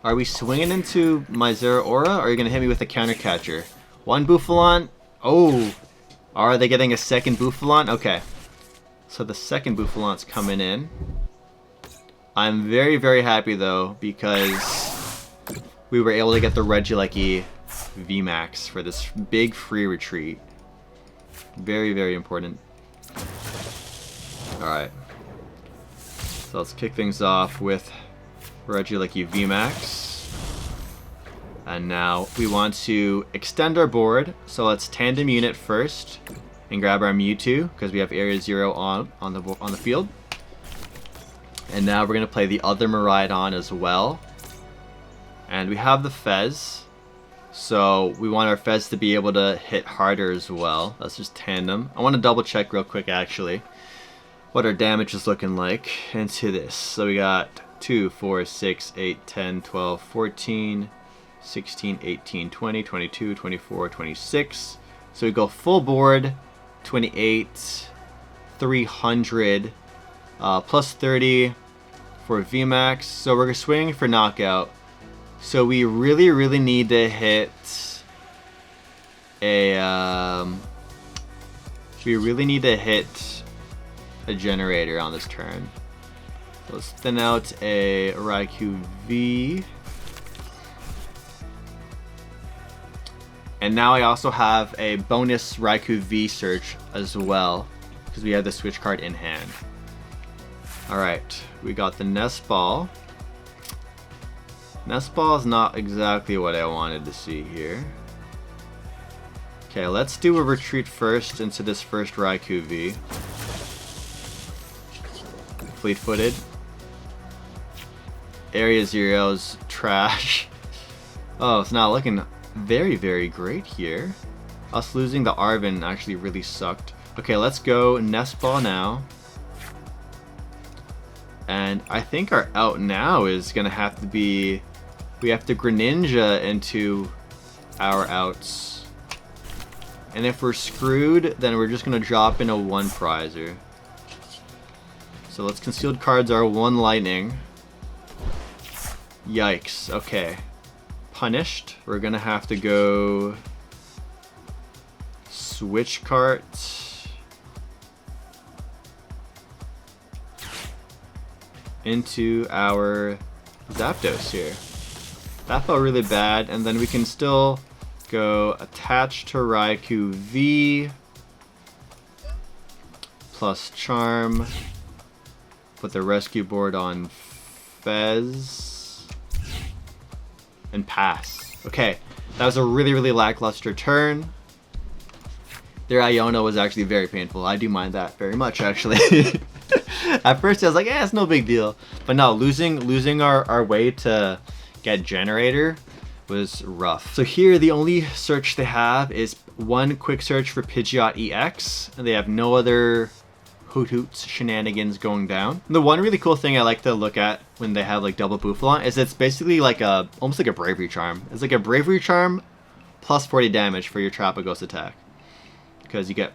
Are we swinging into my Zeraora, or are you going to hit me with a counter catcher? 1 Bouffalant. Oh, are they getting a second Bouffalant? Okay, so the second Bouffalant's coming in. I'm very happy though, because we were able to get the Regieleki VMAX for this big free retreat. Very important. Alright. So let's kick things off with Regieleki VMAX. And now we want to extend our board. So let's tandem unit first and grab our Mewtwo, because we have Area 0 on the field. And now we're going to play the other Miraidon as well. And we have the Fez. So we want our Fez to be able to hit harder as well. Let's just tandem. I want to double check real quick actually what our damage is looking like into this. So we got 2, 4, 6, 8, 10, 12, 14, 16, 18, 20, 22, 24, 26. So we go full board, 28, 300, plus 30 for VMAX. So we're swinging for knockout. So we really need to hit a a generator on this turn. So let's thin out a Raikou V. And now I also have a bonus Raikou V search as well, because we have the Switch Cart in hand. Alright, we got the Nest Ball. Nest Ball is not exactly what I wanted to see here. Okay, let's do a retreat first into this first Raikou V. Fleet-footed. Area 0's trash. Oh, it's not looking very great here. Us losing the Arven actually really sucked. Okay, let's go Nest Ball now. And I think our out now is gonna have to be, we have to Greninja into our outs. And if we're screwed, then we're just gonna drop in a 1 prizer. So let's concealed cards our 1 lightning. Yikes, okay. Punished. We're gonna have to go Switch Cart. Into our Zapdos here. That felt really bad, and then we can still go attach to Raikou V plus Charm. Put the Rescue Board on Fez and pass. Okay, that was a really lackluster turn. Their Iono was actually very painful. I do mind that very much actually. At first I was like, yeah, it's no big deal. But no, losing our way to get Generator was rough. So here the only search they have is 1 quick search for Pidgeot EX, and they have no other Hoot's shenanigans going down. The one really cool thing I like to look at when they have like double Bouffalon is it's basically like almost like a Bravery Charm. It's like a Bravery Charm plus 40 damage for your Terapagos attack, because you get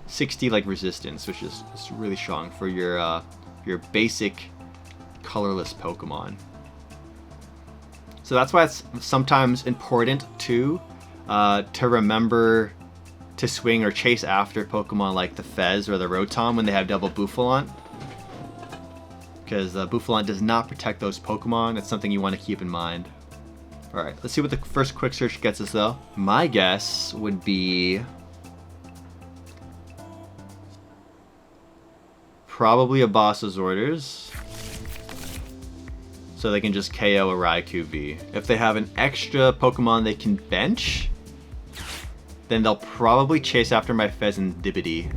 60 like resistance, which is really strong for your basic colorless Pokemon. So that's why it's sometimes important to remember to swing or chase after Pokemon like the Fez or the Rotom when they have double Bouffalon, because Bouffalon does not protect those Pokemon. It's something you want to keep in mind. Alright, let's see what the first quick search gets us though. My guess would be probably a Boss's Orders, so they can just KO a Raikou V. If they have an extra Pokemon they can bench, then they'll probably chase after my Fezandipiti.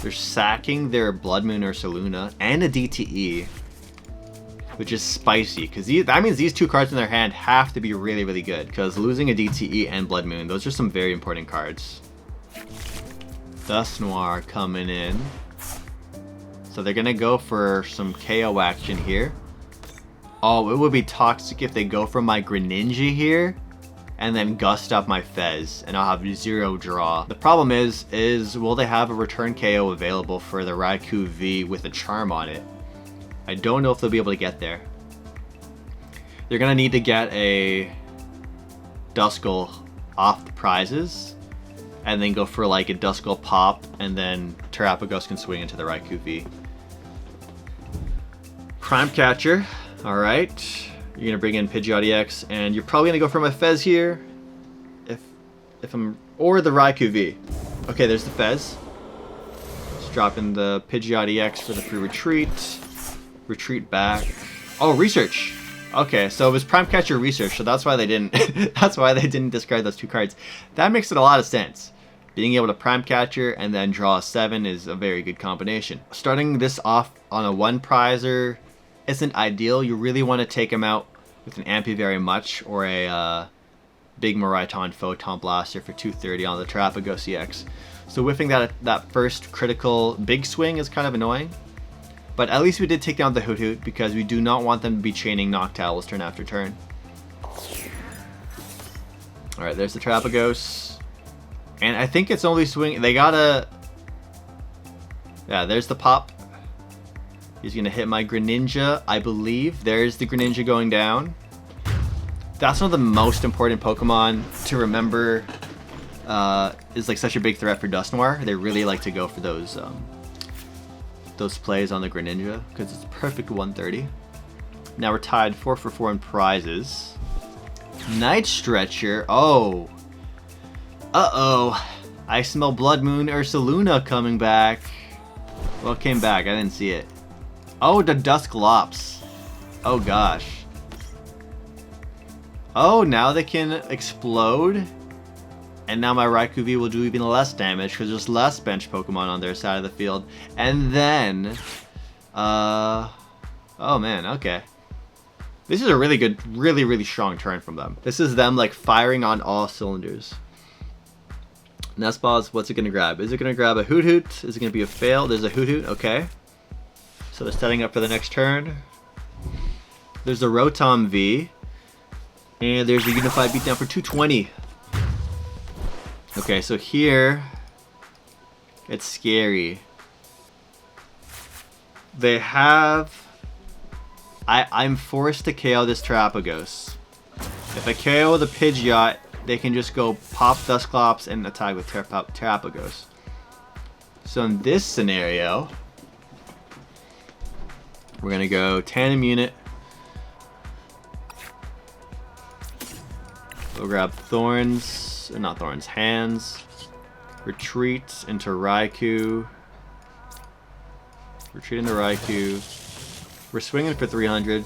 They're sacking their Blood Moon or Ursaluna and a DTE, which is spicy, because that means these two cards in their hand have to be really, really good, because losing a DTE and Blood Moon, those are some very important cards. Dusknoir coming in. So they're going to go for some KO action here. Oh, it would be toxic if they go for my Greninja here and then gust up my Fez, and I'll have 0 draw. The problem is will they have a return KO available for the Raikou V with a charm on it? I don't know if they'll be able to get there. They're gonna need to get a Duskull off the prizes, and then go for like a Duskull pop, and then Terapagos can swing into the Raikou V. Prime Catcher, alright. You're gonna bring in Pidgeot EX, and you're probably gonna go for my Fez here, or the Raikou V. Okay, there's the Fez. Just drop in the Pidgeot EX for the free retreat. Retreat back. Oh, research. Okay, so it was Prime Catcher research, so that's why they didn't. That's why they didn't discard those 2 cards. That makes it a lot of sense. Being able to Prime Catcher and then draw a 7 is a very good combination. Starting this off on a 1 prizer isn't ideal. You really want to take him out with an Ampy very much, or a big Miraidon Photon Blaster for 230 on the Terapagos EX. So whiffing that first critical big swing is kind of annoying. But at least we did take down the Hoot, because we do not want them to be chaining Noctowls turn after turn. Alright, there's the Terapagos. And I think it's only swing. They gotta. Yeah, there's the pop. He's gonna hit my Greninja, I believe. There's the Greninja going down. That's one of the most important Pokemon to remember. Is like such a big threat for Dusknoir. They really like to go for those plays on the Greninja, because it's perfect 130. Now we're tied 4 for 4 in prizes. Night Stretcher. Oh. Uh-oh. I smell Blood Moon Ursaluna coming back. Well, it came back. I didn't see it. Oh, the Dusclops. Oh, gosh. Oh, now they can explode. And now my Raikou V will do even less damage, because there's less bench Pokemon on their side of the field. And then... oh, man. Okay. This is a really good, really strong turn from them. This is them, like, firing on all cylinders. Nestballs, what's it going to grab? Is it going to grab a Hoot? Is it going to be a fail? There's a Hoot, okay. So they're setting up for the next turn. There's a Rotom V. And there's a Unified Beatdown for 220. Okay, so here, it's scary. They have... I'm forced to KO this Terapagos. If I KO the Pidgeot, they can just go pop Dusclops and attack with Terapagos. So in this scenario, we're going to go Tandem Unit. We'll grab Thorns, not Thorns, Hands. Retreat into Raikou. Retreat into Raikou. We're swinging for 300.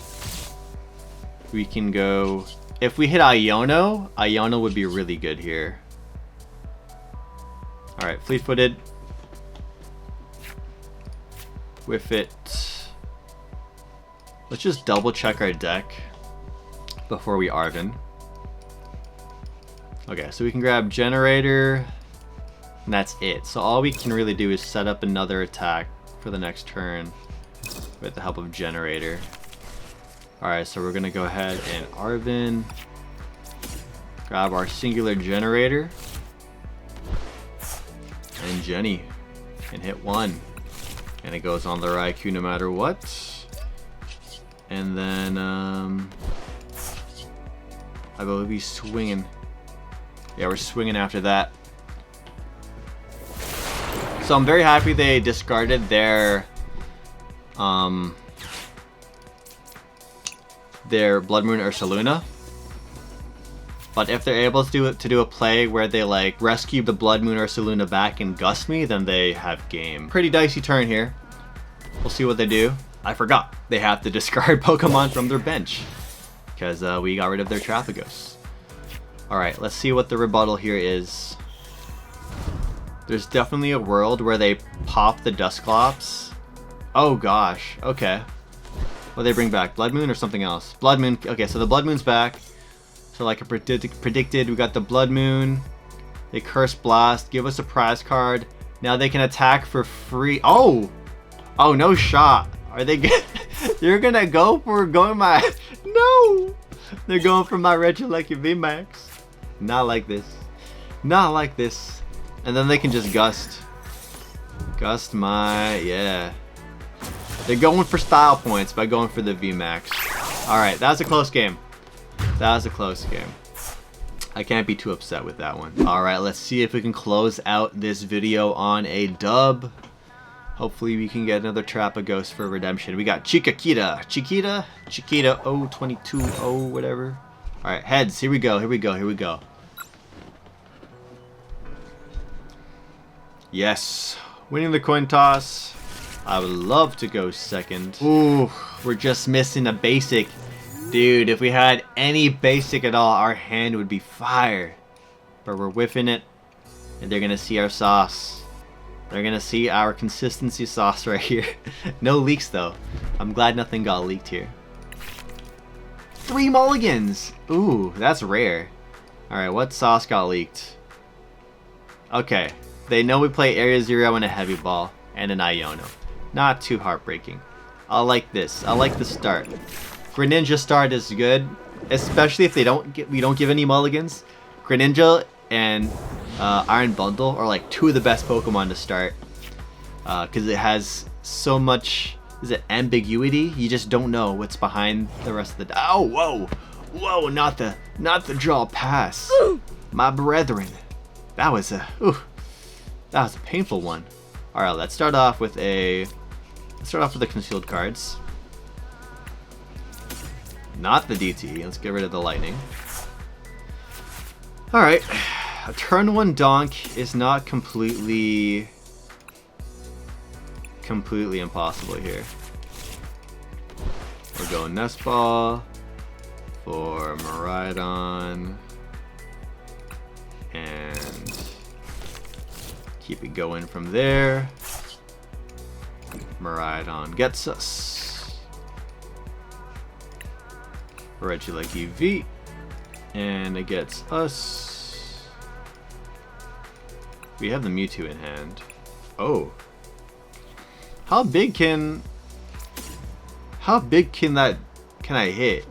We can go... If we hit Iono, Iono would be really good here. Alright, Fleet-Footed. Whiff it. Let's just double check our deck before we Arven. Okay, so we can grab Generator. And that's it. So all we can really do is set up another attack for the next turn with the help of Generator. Alright, so we're going to go ahead and Arven. Grab our singular Generator. And Jenny. And hit 1. And it goes on the Raikou no matter what. And then, I believe he's swinging. Yeah, we're swinging after that. So I'm very happy they discarded their Blood Moon Ursaluna. But if they're able to do a play where they like rescue the Blood Moon Ursaluna back and gust me, then they have game. Pretty dicey turn here. We'll see what they do. I forgot they have to discard Pokemon from their bench because we got rid of their Terapagos. Alright, let's see what the rebuttal here is. There's definitely a world where they pop the Dusclops. Oh gosh, okay. What do they bring back? Blood Moon or something else? Blood Moon. Okay, so the Blood Moon's back. So like I predicted, we got the Blood Moon. They Curse Blast, give us a prize card. Now they can attack for free. Oh! Oh, no shot. Are they You're gonna go for my... No! They're going for my Regieleki VMAX. Not like this. Not like this. And then they can just Gust. Gust my... Yeah. They're going for style points by going for the VMAX. Alright, that was a close game. That was a close game. I can't be too upset with that one. Alright, let's see if we can close out this video on a dub. Hopefully we can get another Terapagos for redemption. We got Chiquita 022 whatever. Alright, heads, here we go, here we go, here we go. Yes, winning the coin toss. I would love to go second. Ooh, we're just missing a basic. Dude, if we had any basic at all, our hand would be fire. But we're whiffing it, and they're gonna see our sauce. They're gonna see our consistency sauce right here. No leaks though. I'm glad nothing got leaked here. 3 mulligans! Ooh, that's rare. Alright, what sauce got leaked? Okay, they know we play Area Zero and a Heavy Ball, and an Iono. Not too heartbreaking. I like this. I like the start. Greninja start is good, especially if we don't give any mulligans. Greninja and Iron Bundle are like 2 of the best Pokemon to start because it has so much ambiguity. You just don't know what's behind the rest of the. Oh, whoa, not the draw pass. My brethren, that was a painful one. All right, let's start off with the concealed cards. Not the DT. Let's get rid of the lightning. Alright. A turn 1 donk is not completely impossible here. We're going Nest Ball for Miraidon. And keep it going from there. Miraidon gets us. Regieleki V, and it gets us. We have the Mewtwo in hand. Oh, how big can I hit?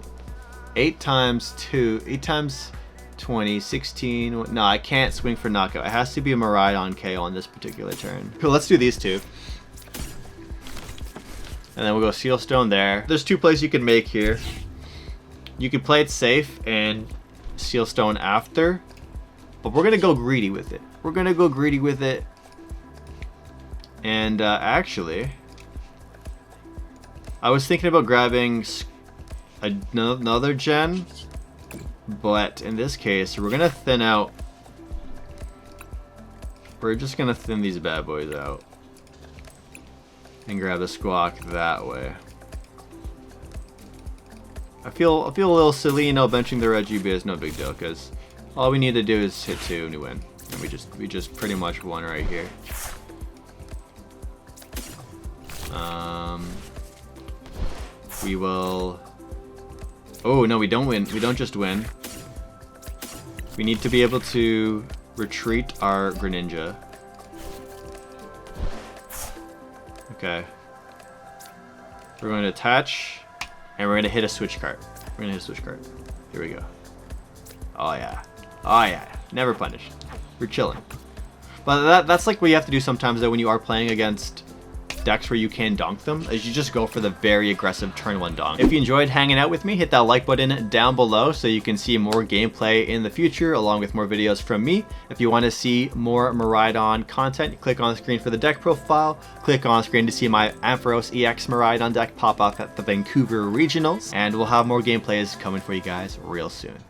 8 times 2, 8 times 20, 16. No, I can't swing for knockout. It has to be a Miraidon KO on this particular turn. Cool, let's do these 2. And then we'll go Seal Stone there. There's 2 plays you can make here. You can play it safe and Seal Stone after, but we're gonna go greedy with it. We're gonna go greedy with it. And actually, I was thinking about grabbing another gen, but in this case, we're gonna thin out. We're just gonna thin these bad boys out and grab the Squawk that way. I feel a little silly, benching the Regi, but it's no big deal because all we need to do is hit 2 and we win, and we just pretty much won right here. We will. Oh no, we don't win. We don't just win. We need to be able to retreat our Greninja Okay. We're going to attach, and we're going to hit a Switch Cart. We're going to hit a Switch Cart. Here we go. Oh yeah. Oh yeah. Never punished. We're chilling. But that's like what you have to do sometimes though when you are playing against decks where you can donk them, is you just go for the very aggressive turn 1 donk. If you enjoyed hanging out with me, hit that like button down below so you can see more gameplay in the future along with more videos from me. If you want to see more Miraidon content, click on the screen for the deck profile, click on screen to see my Ampharos EX Miraidon deck pop up at the Vancouver Regionals, and we'll have more gameplays coming for you guys real soon.